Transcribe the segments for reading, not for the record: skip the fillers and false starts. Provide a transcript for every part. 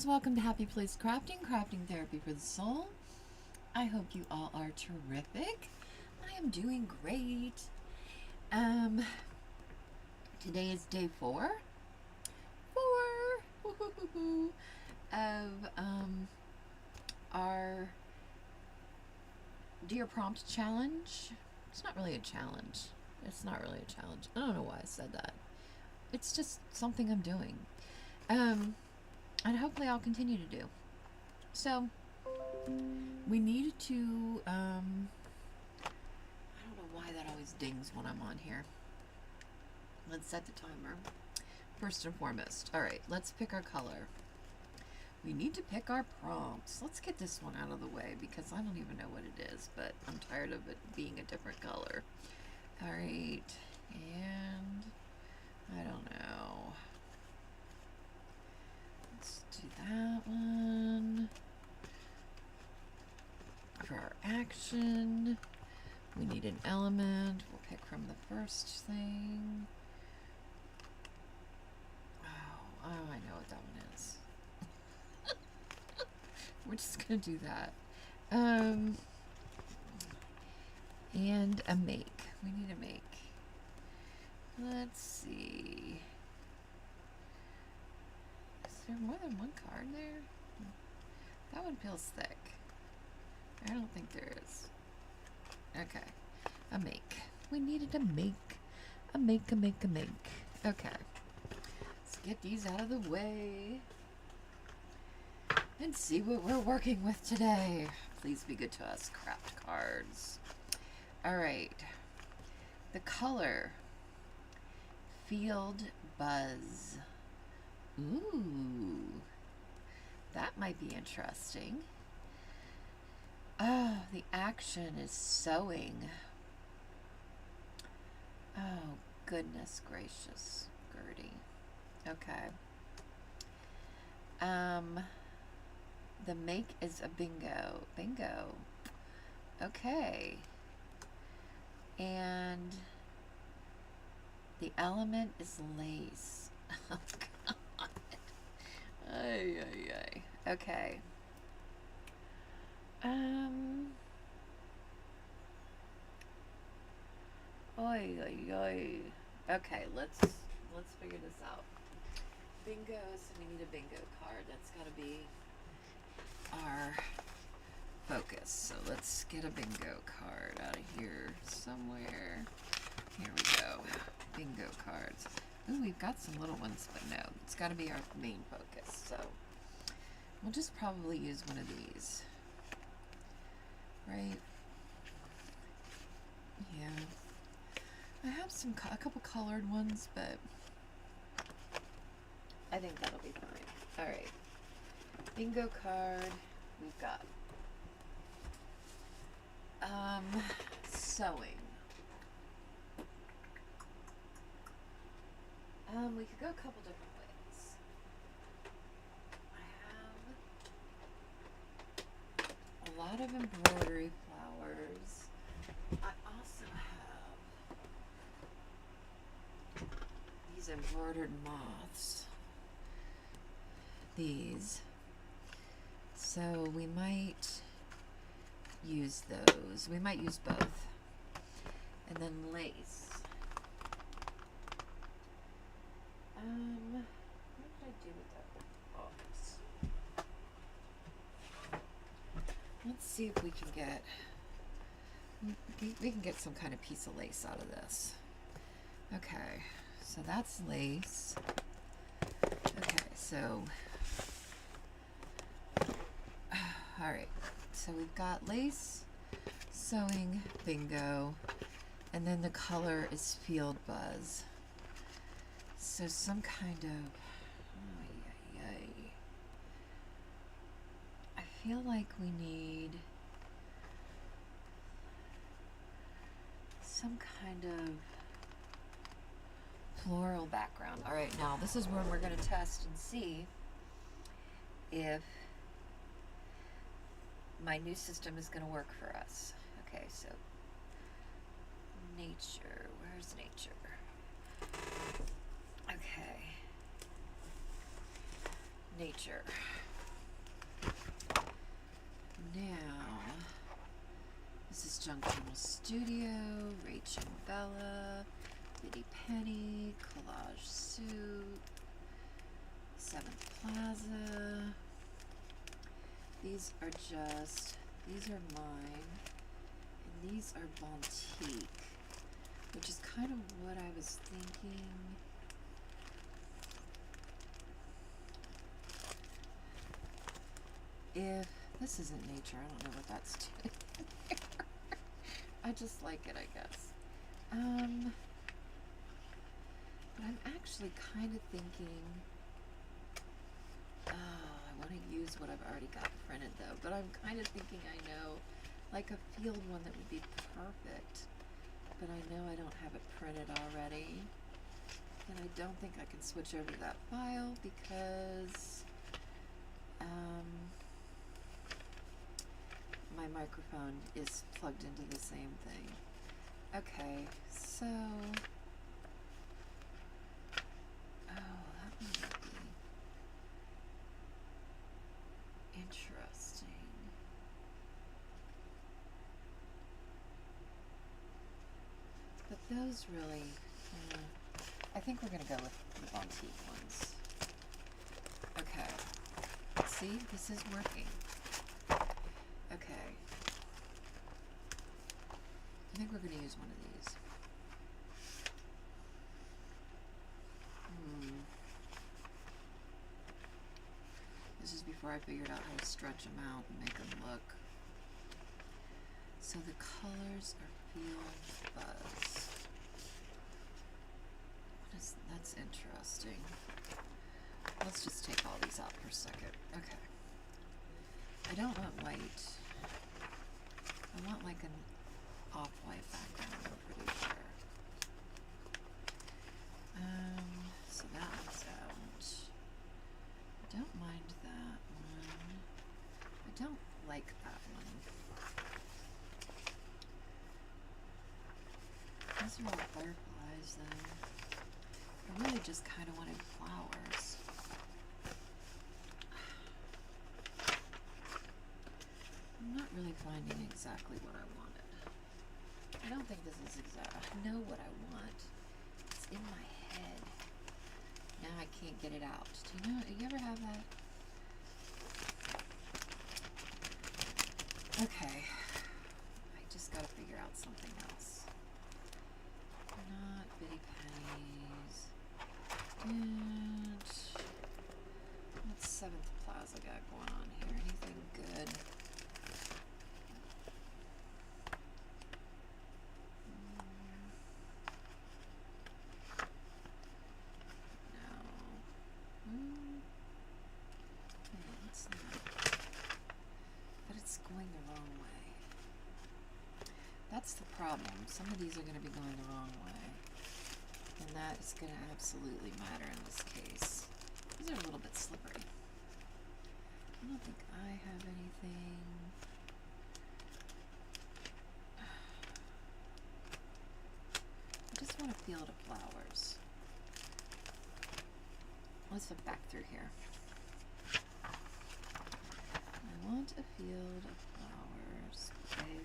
loves, welcome to Happy Place Crafting, crafting therapy for the soul. I hope you all are terrific. I am doing great. Today is day four of our Dear Prompt challenge. It's not really a challenge. I don't know why I said that. It's just something I'm doing. And hopefully I'll continue to do. So, we need to, I don't know why that always dings when I'm on here. Let's set the timer. First and foremost. Alright, let's pick our color. We need to pick our prompts. Let's get this one out of the way because I don't even know what it is, but I'm tired of it being a different color. Alright, and I don't know. Let's do that one. For our action, we need an element. We'll pick from the first thing. Oh, I know what that one is. We're just gonna do that. And a make. We need a make. Let's see. Is there more than one card there? That one feels thick. I don't think there is. Okay. A make. We needed a make. A make. Okay. Let's get these out of the way. And see what we're working with today. Please be good to us, craft cards. Alright. The color. Field Buzz. Ooh. That might be interesting. Oh, the action is sewing. Oh, goodness gracious, Gertie. Okay. The make is a bingo. Bingo. Okay. And the element is lace. Oh, God. Ay, ay, ay. Okay. Oy, oy, oy. Okay, let's figure this out. Bingos, we need a bingo card. That's gotta be our focus. So let's get a bingo card out of here somewhere. Here we go. Bingo cards. Ooh, we've got some little ones, but no, it's gotta be our main focus. So we'll just probably use one of these. Right? Yeah. I have a couple colored ones, but I think that'll be fine. Alright. Bingo card. We've got sewing. We could go a couple different ways. I have a lot of embroidery flowers. I also have these embroidered moths. These. So we might use those. We might use both. And then lace. What did I do with that box? Let's see if we can get some kind of piece of lace out of this. Okay, so that's lace. Okay, so alright, so we've got lace, sewing, bingo, and then the color is Field Buzz. So some kind of, I feel like we need some kind of floral background. Alright, now this is when we're going to test and see if my new system is going to work for us. Okay, so nature. Where's nature? Okay. Nature. Junctional Studio, Rach and Bella, Biddy Penny, Collage Suit, Seventh Plaza. These are mine, and these are Bontique, which is kind of what I was thinking. If this isn't nature, I don't know what that's doing there. I just like it, I guess. But I'm actually kind of thinking, I want to use what I've already got printed though, but I'm kind of thinking I know, like a field one that would be perfect, but I know I don't have it printed already, and I don't think I can switch over to that file because, my microphone is plugged into the same thing. Okay, so, that one would be interesting. But those really, I think we're gonna go with the Bontique ones. Okay, see, this is working. Okay. I think we're going to use one of these. This is before I figured out how to stretch them out and make them look. So the colors are Field Buzz. That's interesting. Let's just take all these out for a second. Okay. I don't want white. I want like an off-white background, I'm pretty sure. So that one's out. I don't mind that one. I don't like that one. These are all butterflies though. I really just kind of wanted flowers. I'm not really finding exactly what I wanted. I don't think this is exact. I know what I want. It's in my head. Now I can't get it out. Do you ever have that? Okay. I just gotta figure out something else. Not Biddy Pennies. And what's Seventh Plaza got going on here? Anything good? That's the problem. Some of these are going to be going the wrong way. And that is going to absolutely matter in this case. These are a little bit slippery. I don't think I have anything. I just want a field of flowers. Let's look back through here. I want a field of flowers. Okay.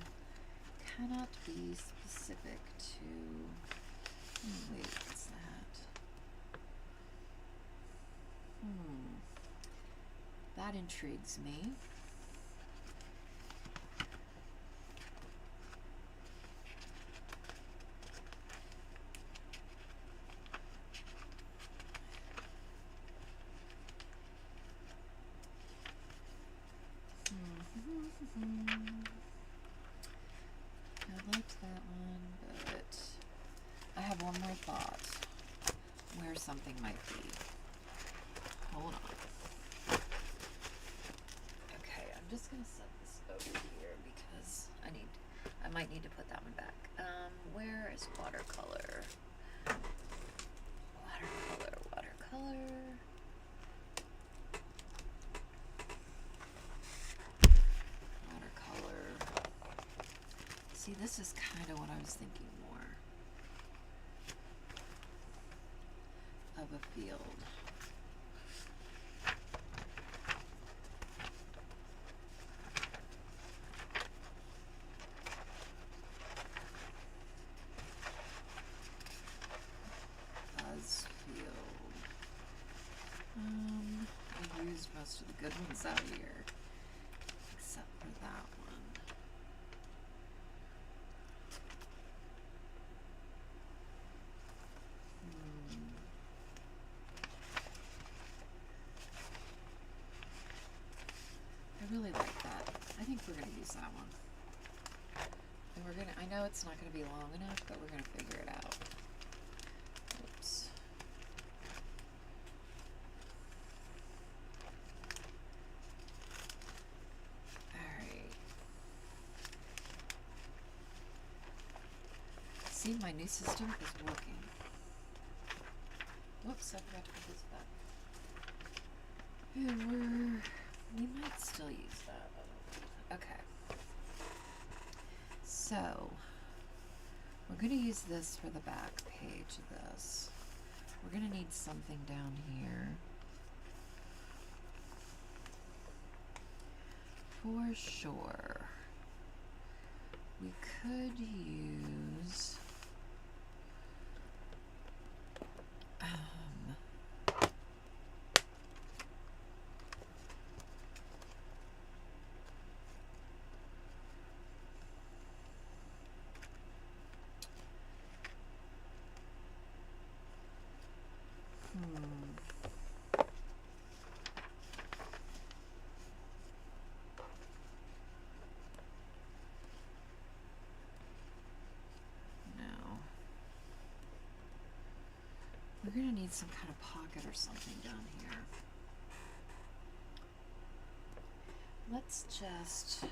Cannot be specific to, wait, what's that? That intrigues me. I liked that one, but I have one more thought where something might be. Hold on. Okay, I'm just gonna set this over here because I might need to put that one back. Where is watercolor? Watercolor. See, this is kind of what I was thinking more of a field. used most of the good ones out here, except for that one. I really like that. I think we're going to use that one. And we're going to, I know it's not going to be long enough, but we're going to figure it out. Oops. Alright. See, my new system is working. Whoops, I forgot to put this back. And we might still use that. Okay. So, we're going to use this for the back page of this. We're going to need something down here. For sure. We could use... We're going to need some kind of pocket or something down here. Let's just...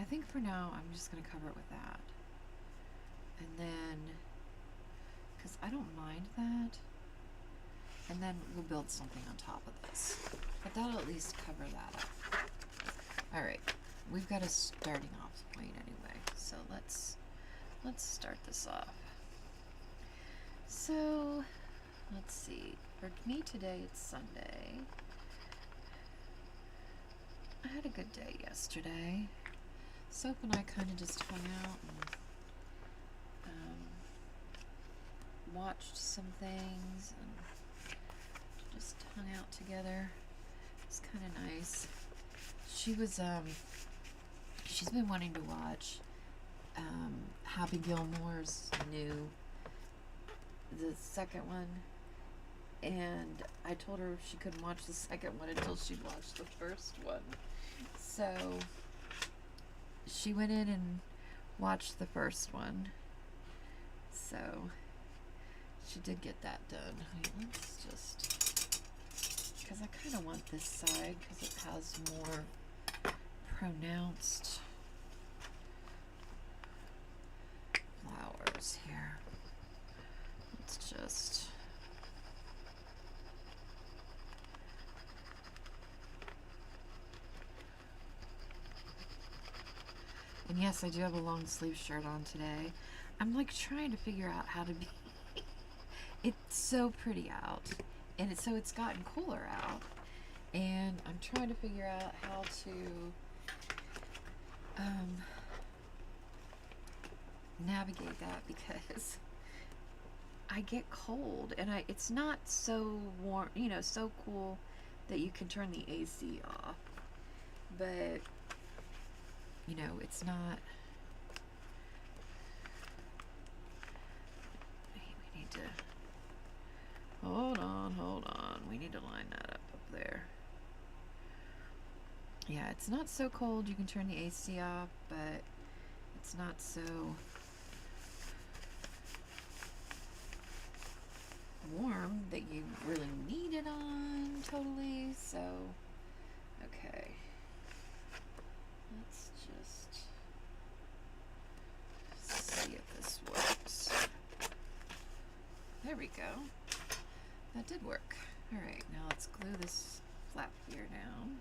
I think for now, I'm just going to cover it with that. And then, because I don't mind that, and then we'll build something on top of this. But that'll at least cover that up. Alright, we've got a starting off point anyway, so let's start this off. So, let's see. For me today, it's Sunday. I had a good day yesterday. Soap and I kind of just hung out and watched some things and just hung out together. It's kind of nice. She was, she's been wanting to watch Happy Gilmore's the second one, and I told her she couldn't watch the second one until she'd watched the first one. So she went in and watched the first one. So she did get that done. Wait, let's just, because I kind of want this side because it has more pronounced flowers here. Let's just... And yes, I do have a long sleeve shirt on today. I'm like trying to figure out how to be... It's so pretty out. And so it's gotten cooler out. And I'm trying to figure out how to navigate that because I get cold and it's not so warm, you know, so cool that you can turn the AC off. But you know, it's not... We need to... Hold on. We need to line that up there. Yeah, it's not so cold you can turn the AC off, but it's not so warm that you really need it on totally, so... Okay. Let's just see if this works. There we go. That did work. Alright, now let's glue this flap here down.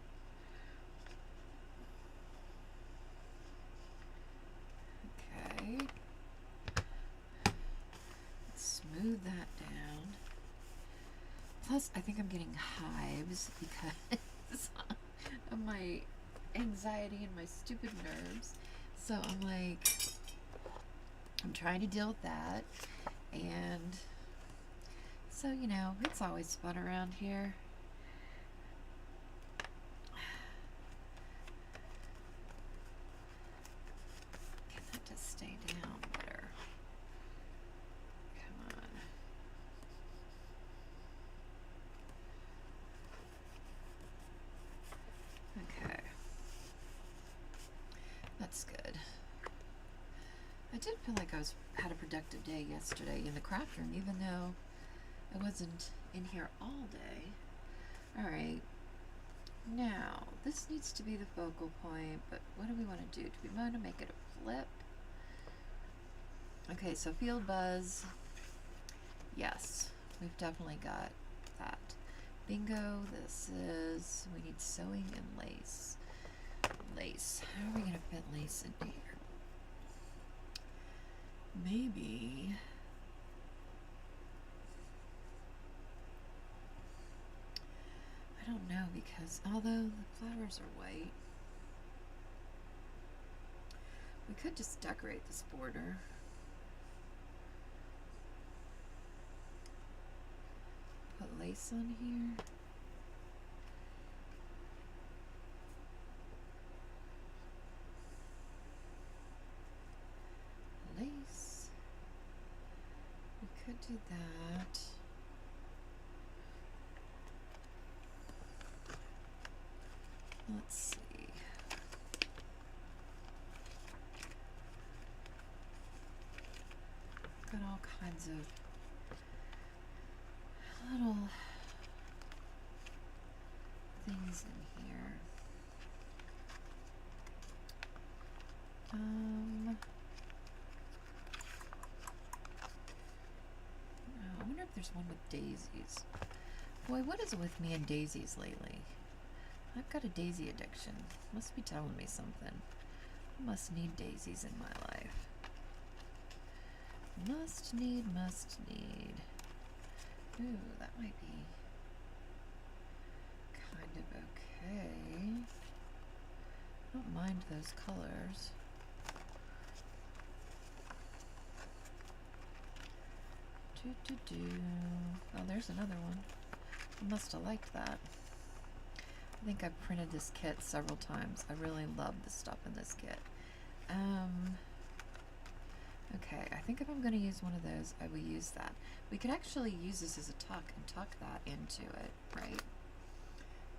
Okay. Let's Plus, I think I'm getting hives because of my anxiety and my stupid nerves. So I'm like, I'm trying to deal with that. And so, you know, it's always fun around here. Get that to stay down better. Come on. Okay. That's good. I did feel like I had a productive day yesterday in the craft room, even though I wasn't in here all day. Alright. Now, this needs to be the focal point, but what do we want to do? Do we want to make it a flip? Okay, so field buzz. Yes, we've definitely got that. Bingo, this is, we need sewing and lace. Lace. How are we going to fit lace into here? Maybe. I don't know, because although the flowers are white, we could just decorate this border. Put lace on here. Lace. We could do that. Let's see. Got all kinds of little things in here. I wonder if there's one with daisies. Boy, what is with me and daisies lately? I've got a daisy addiction. Must be telling me something. I must need daisies in my life. Must need. Ooh, that might be kind of okay. I don't mind those colors. Oh, there's another one. I must have liked that. I think I've printed this kit several times. I really love the stuff in this kit. Okay, I think if I'm going to use one of those, I will use that. We could actually use this as a tuck and tuck that into it, right?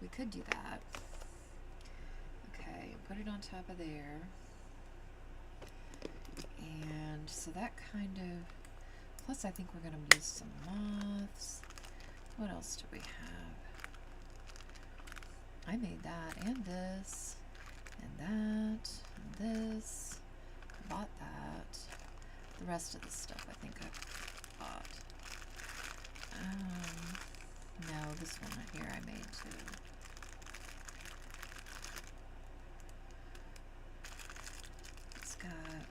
We could do that. Okay, put it on top of there. And so that kind of... Plus, I think we're going to use some moths. What else do we have? I made that, and this, and that, and this. I bought that. The rest of the stuff I think I bought. No, this one right here I made too. It's got,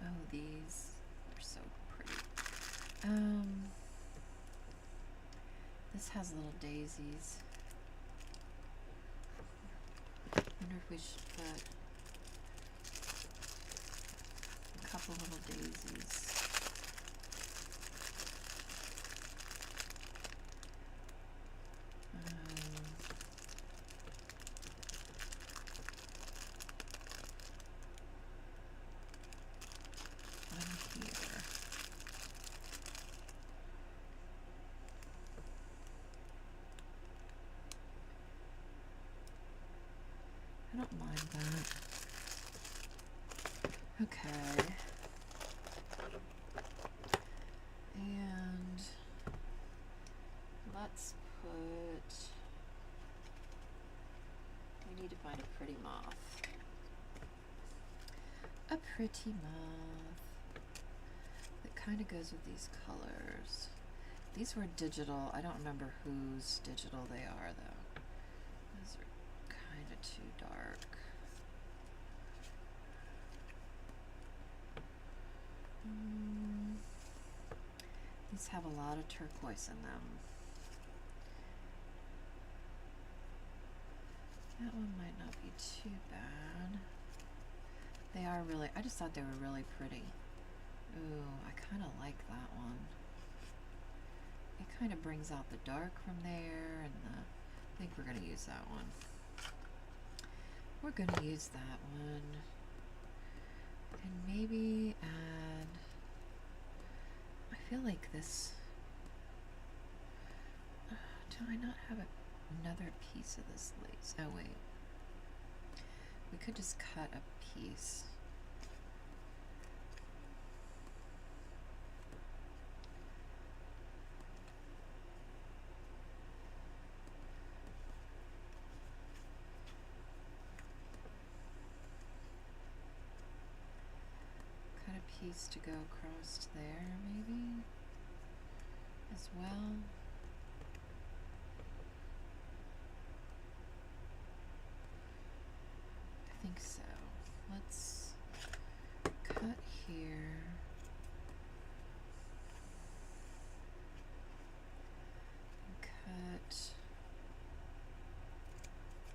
oh, these are so pretty. This has little daisies. I wonder if we should put a couple little daisies. On here. I don't mind that. Okay. And let's put, we need to find a pretty moth. A pretty moth that kind of goes with these colors. These were digital. I don't remember whose digital they are though. Those are kind of too dark. These have a lot of turquoise in them. That one might not be too bad. They are really, I just thought they were really pretty. Ooh, I kind of like that one. It kind of brings out the dark from there, and I think we're going to use that one. We're going to use that one. And maybe add, I feel like this, do I not have another piece of this lace? Oh wait, we could just cut a piece. Cut a piece to go across there maybe as well. I think so. Let's cut here. Cut.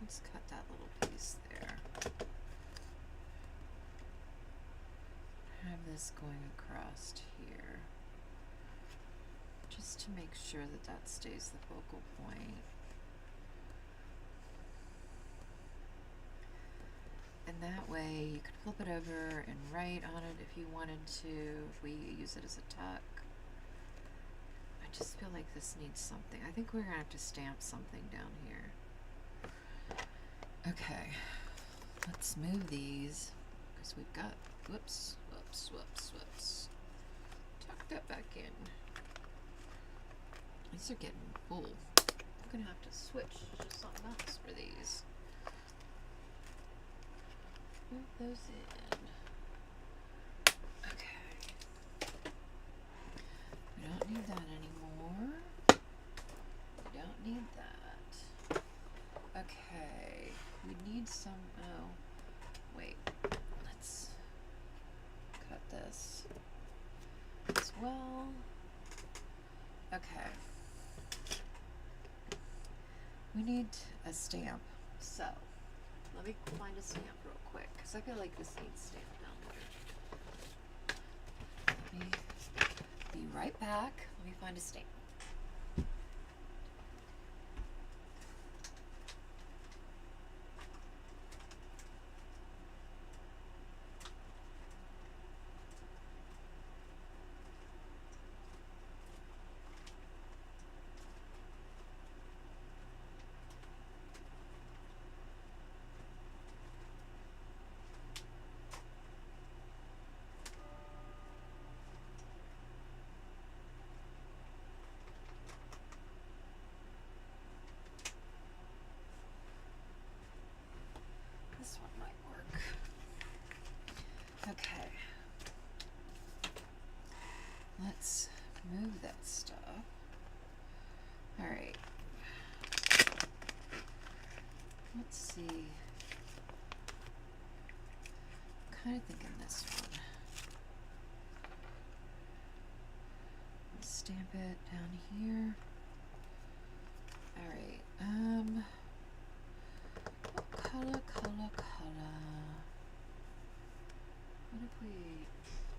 Let's cut that little piece there. Have this going across here. Just to make sure that that stays the focal point. And that way you could flip it over and write on it if you wanted to, if we use it as a tuck. I just feel like this needs something. I think we're gonna have to stamp something down here. Okay, let's move these because we've got, whoops, tuck that back in. These are getting full. I'm gonna have to switch to something else for these. Move those in. Okay. We don't need that anymore. We don't need that. Okay. We need some, oh, wait. Let's cut this as well. Okay. We need a stamp, so let me find a stamp real quick, because I feel like this needs stamp down there. Let me be right back. Let me find a stamp. This one might work. Okay. Let's move that stuff. All right. Let's see. I'm kind of thinking this one. Let's stamp it down here. All right. Color. What if we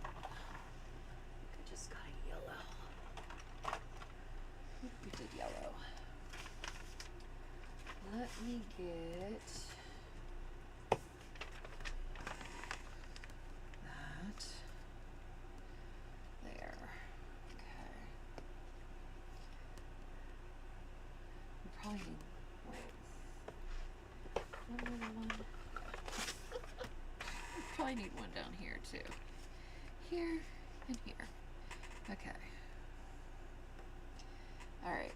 could just cut a yellow? What if we did yellow? Let me get that there. Okay. We probably need, wait. One. We probably need one down here too. Here and here. Okay. All right.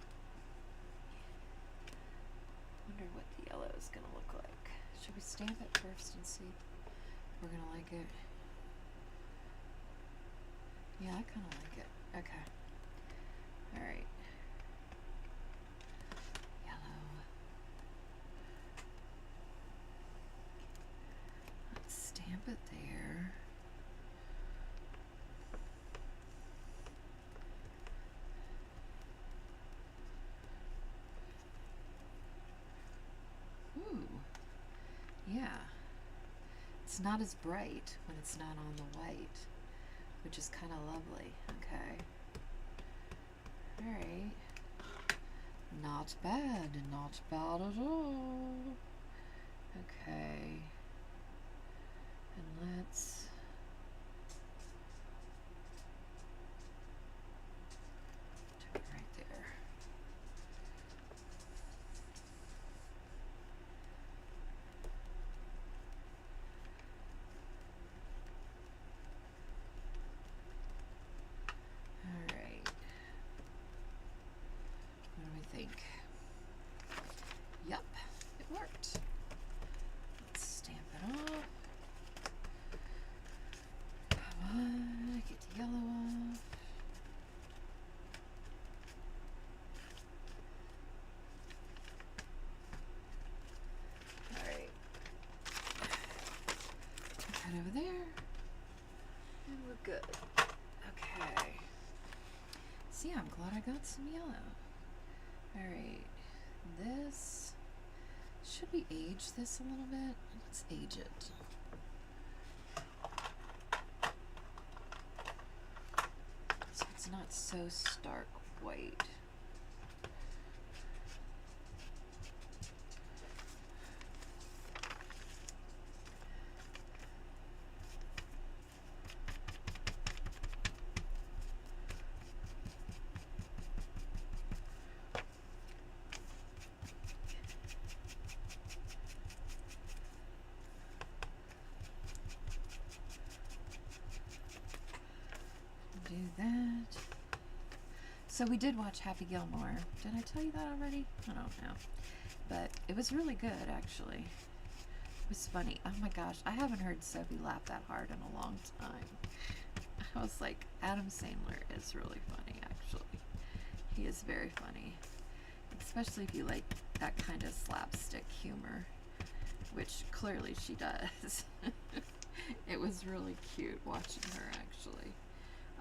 Wonder what the yellow is gonna look like. Should we stamp it first and see if we're gonna like it? Yeah, I kind of like it. Okay. All right. Yellow. Let's stamp it there. Ooh. yeah, it's not as bright when it's not on the white, which is kind of lovely. Okay. Alright. Not bad. Not bad at all. Okay. And let's do it right there. Alright. What do we think? Yup, it worked. Let's stamp it off. Come on, get the yellow off. Alright. Put that over there. And we're good. Okay. See, I'm glad I got some yellow. Alright. This. Should we age this a little bit? Let's age it. So it's not so stark white. Do that. So we did watch Happy Gilmore. Did I tell you that already? I don't know. But it was really good, actually. It was funny. Oh my gosh, I haven't heard Sophie laugh that hard in a long time. I was like, Adam Sandler is really funny, actually. He is very funny. Especially if you like that kind of slapstick humor, which clearly she does. It was really cute watching her, actually.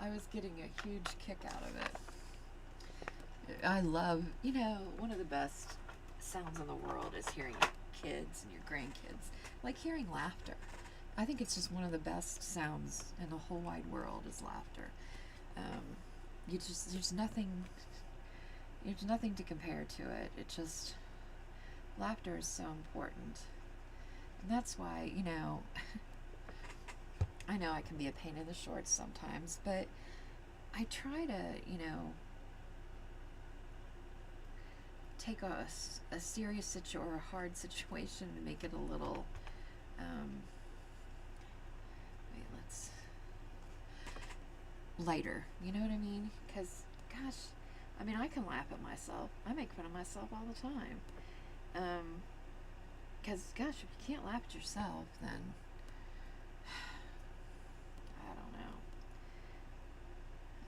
I was getting a huge kick out of it. I love, you know, one of the best sounds in the world is hearing your kids and your grandkids, like hearing laughter. I think it's just one of the best sounds in the whole wide world is laughter. There's nothing to compare to it. It just, laughter is so important. And that's why, you know, I know I can be a pain in the shorts sometimes, but I try to, you know, take a serious or a hard situation and make it a little, lighter, you know what I mean? Because, gosh, I mean, I can laugh at myself. I make fun of myself all the time. Because, gosh, if you can't laugh at yourself, then I don't know.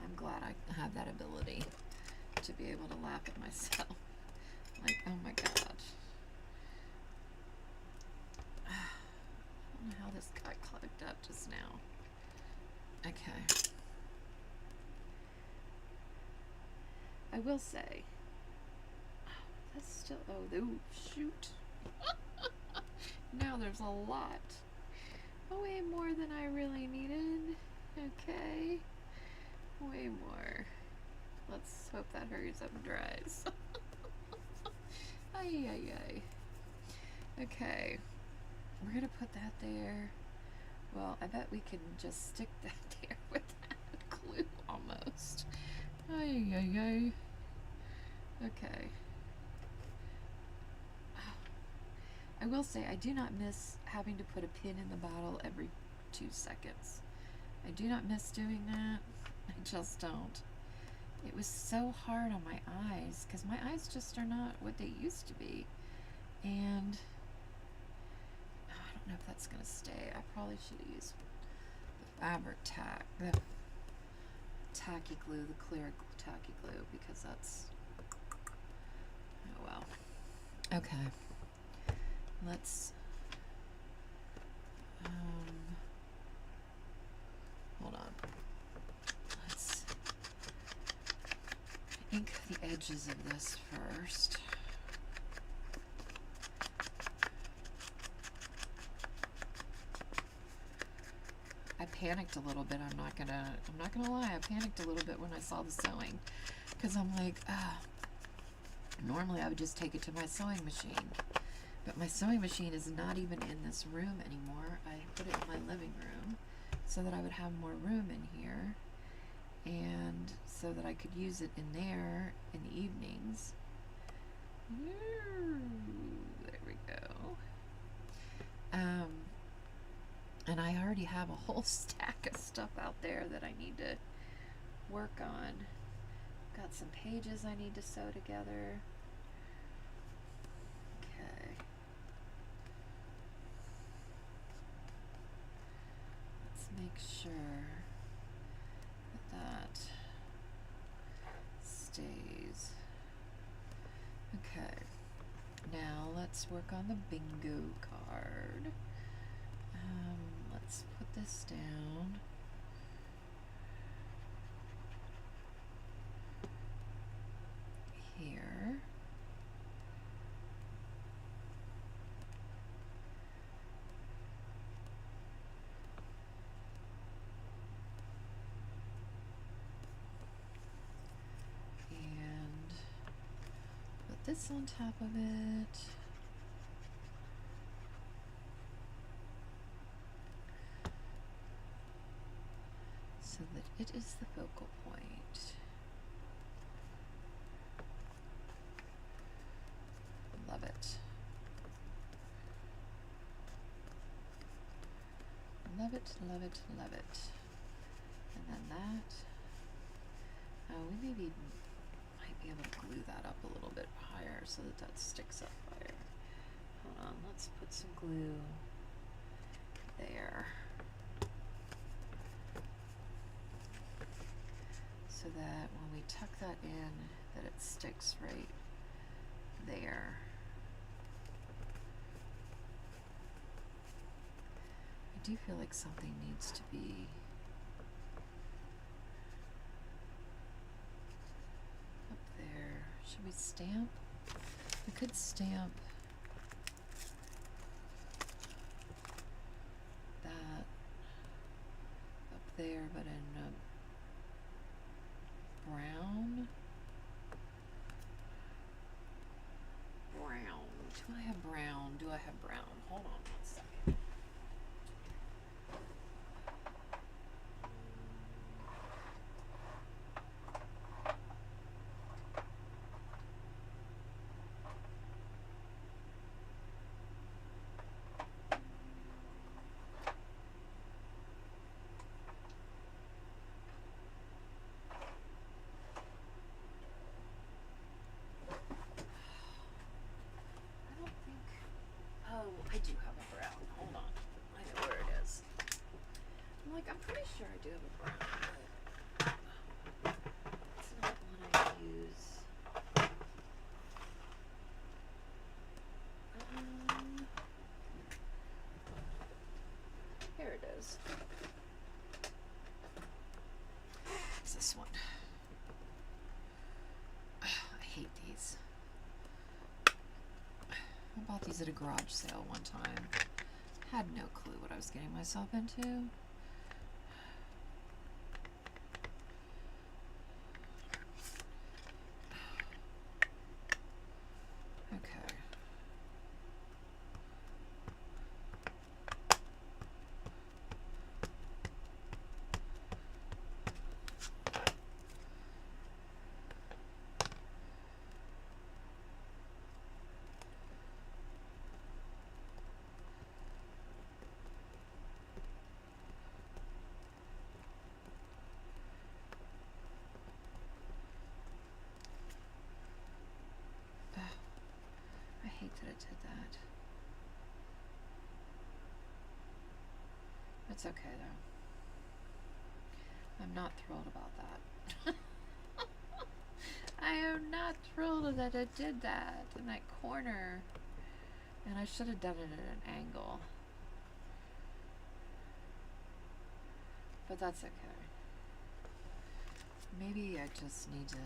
I'm glad I have that ability to be able to laugh at myself. Like, oh my god. I don't know how this got clogged up just now. Okay. I will say, that's still, oh, shoot. Now there's a lot. Way more than I really needed. Okay. Way more. Let's hope that hurries up and dries. Ay, ay, ay. Okay. We're gonna put that there. Well, I bet we can just stick that there with that glue almost. Ay, ay, ay. Okay. I will say, I do not miss having to put a pin in the bottle every 2 seconds. I do not miss doing that. I just don't. It was so hard on my eyes, because my eyes just are not what they used to be. And I don't know if that's going to stay. I probably should have used the fabric tack, the tacky glue, the clear tacky glue, because that's, oh well. Okay. Let's, hold on. Let's ink the edges of this first. I panicked a little bit. I'm not gonna lie. I panicked a little bit when I saw the sewing, because I'm like, normally I would just take it to my sewing machine, but my sewing machine is not even in this room anymore. I put it in my living room so that I would have more room in here, and so that I could use it in there in the evenings. There we go. And I already have a whole stack of stuff out there that I need to work on. Got some pages I need to sew together. Okay. Let's make sure that stays. Okay. Now let's work on the bingo card. Let's put this down. Here. And put this on top of it. So that it is the focal point. Love it. Love it, love it, love it. And then that. We maybe might be able to glue that up a little bit higher so that that sticks up higher. Hold on, let's put some glue there. So that when we tuck that in, that it sticks right there. I do feel like something needs to be up there. Should we stamp? We could stamp that up there, but in brown. Do I have brown? Do I have brown? Hold on 1 second. I do have a brown. Hold on. I know where it is. I'm pretty sure I do have a brown, but it's not one I use. Here it is. It's this one. I hate these. I bought these at a garage sale one time. Had no clue what I was getting myself into. Okay. I hate that it did that. It's okay though. I'm not thrilled about that. I am not thrilled that it did that in that corner. And I should have done it at an angle. But that's okay. Maybe I just need to...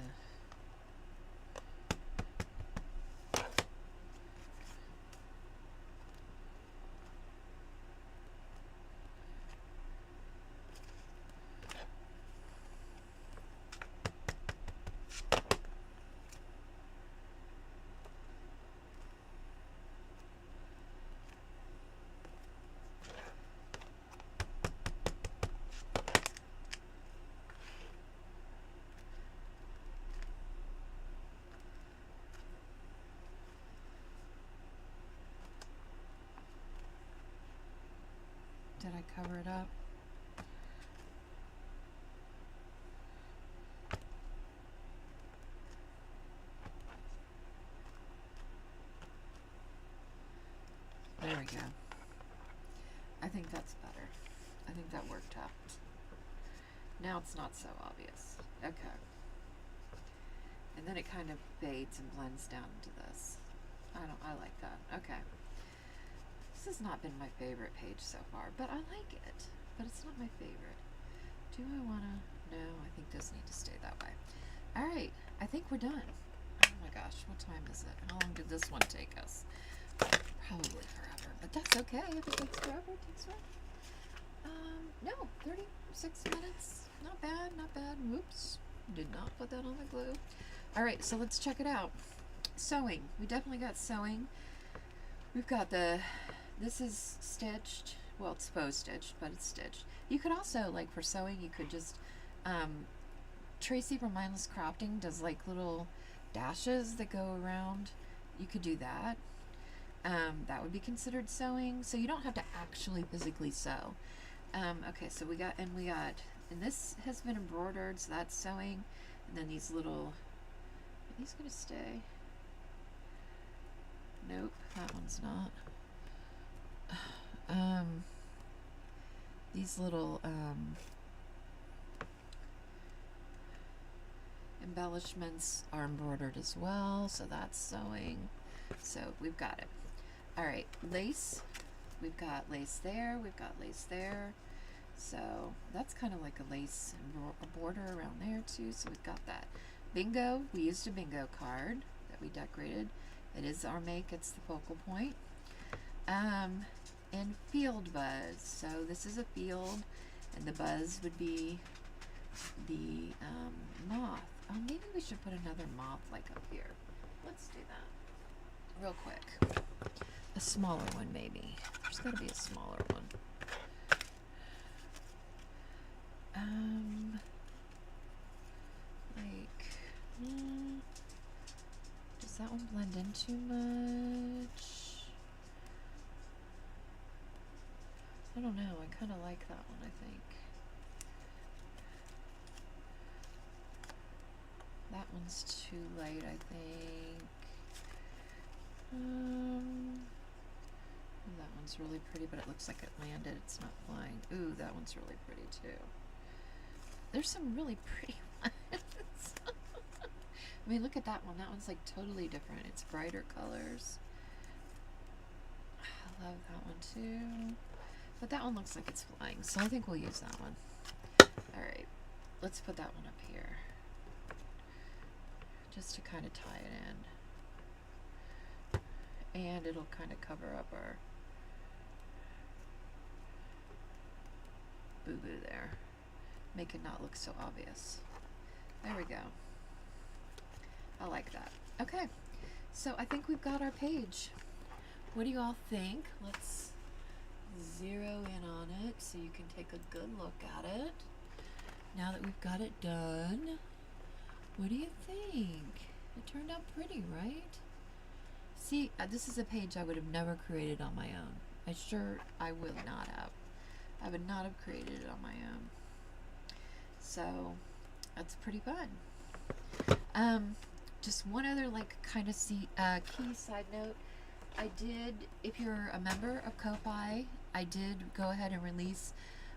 of cover it up. There we go. I think that's better. I think that worked out. Now it's not so obvious. Okay. And then it kind of fades and blends down into this. I like that. Okay. This has not been my favorite page so far, but I like it. But it's not my favorite. Do I want to? No, I think those need to stay that way. All right. I think we're done. Oh my gosh. What time is it? How long did this one take us? Probably forever. But that's okay. If it takes forever, it takes forever. No. 36 minutes. Not bad. Not bad. Whoops. Did not put that on the glue. All right. So let's check it out. Sewing. We definitely got sewing. We've got this is stitched. Well, it's faux stitched, but it's stitched. You could also, like for sewing, you could just, Tracy from Mindless Crafting does like little dashes that go around. You could do that. That would be considered sewing. So you don't have to actually physically sew. Okay, so we got, and this has been embroidered, so that's sewing. And then these little, are these going to stay? Nope, that one's not. These little embellishments are embroidered as well, so that's sewing. So we've got it. All right, lace. We've got lace there. We've got lace there. So that's kind of like a lace border around there too. So we've got that. Bingo. We used a bingo card that we decorated. It is our make. It's the focal point. And field buzz. So this is a field, and the buzz would be the moth. Oh, maybe we should put another moth like up here. Let's do that real quick. A smaller one, maybe. There's got to be a smaller one. Does that one blend in too much? I don't know. I kind of like that one, I think. That one's too light, I think. That one's really pretty, but it looks like it landed. It's not flying. Ooh, that one's really pretty, too. There's some really pretty ones. I mean, look at that one. That one's like totally different. It's brighter colors. I love that one, too. But that one looks like it's flying, so I think we'll use that one. All right, let's put that one up here, just to kind of tie it in. And it'll kind of cover up our boo-boo there. Make it not look so obvious. There we go. I like that. Okay, so I think we've got our page. What do you all think? Let's zero in on it so you can take a good look at it. Now that we've got it done, what do you think? It turned out pretty, right? See, this is a page I would have never created on my own. I would not have. I would not have created it on my own. So, that's pretty fun. Just one other kind of key side note. I did, if you're a member of Ko-Fi, I did go ahead and release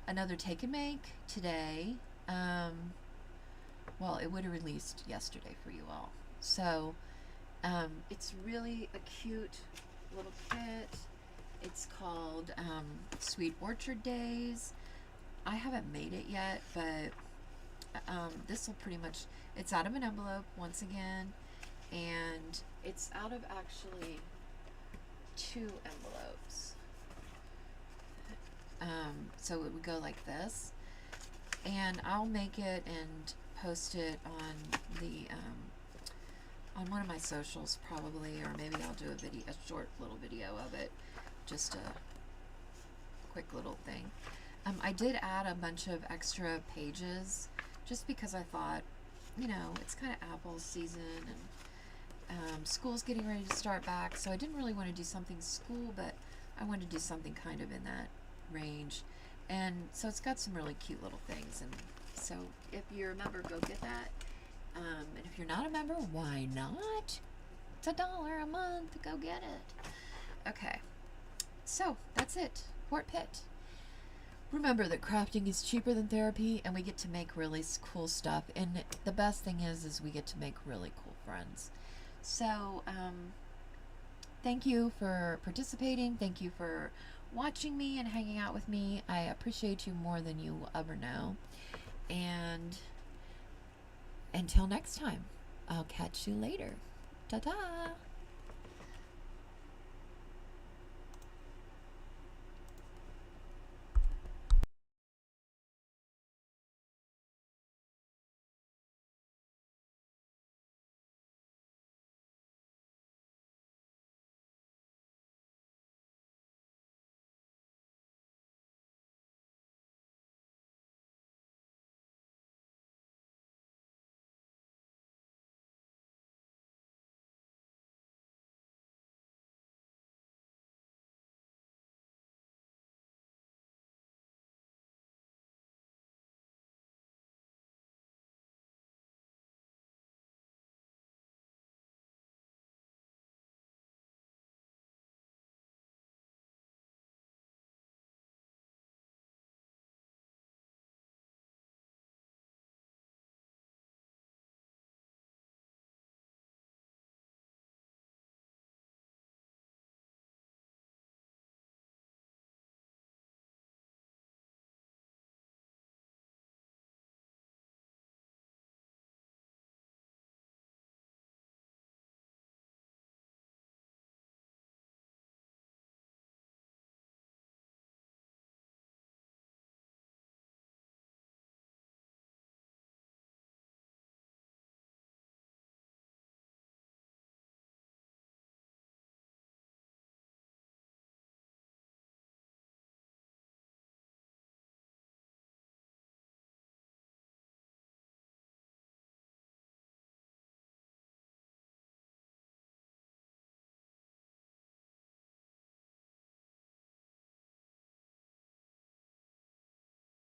another Take and Make today. Well, it would have released yesterday for you all. So, it's really a cute little kit. It's called Sweet Orchard Days. I haven't made it yet, but this will pretty much, it's out of an envelope once again, and it's out of actually 2 envelopes. So it would go like this, and I'll make it and post it on the on one of my socials probably, or maybe I'll do a short little video of it, just a quick little thing. I did add a bunch of extra pages just because I thought, you know, it's kind of apple season, and school's getting ready to start back, so I didn't really want to do something school, but I wanted to do something kind of in that range. And so it's got some really cute little things. And so if you're a member, go get that. And if you're not a member, why not? It's $1 a month. Go get it. Okay. So that's it. Fort Pitt. Remember that crafting is cheaper than therapy, and we get to make really cool stuff. And the best thing is we get to make really cool friends. So, thank you for participating. Thank you for watching me and hanging out with me. I appreciate you more than you will ever know. And until next time, I'll catch you later. Ta-ta!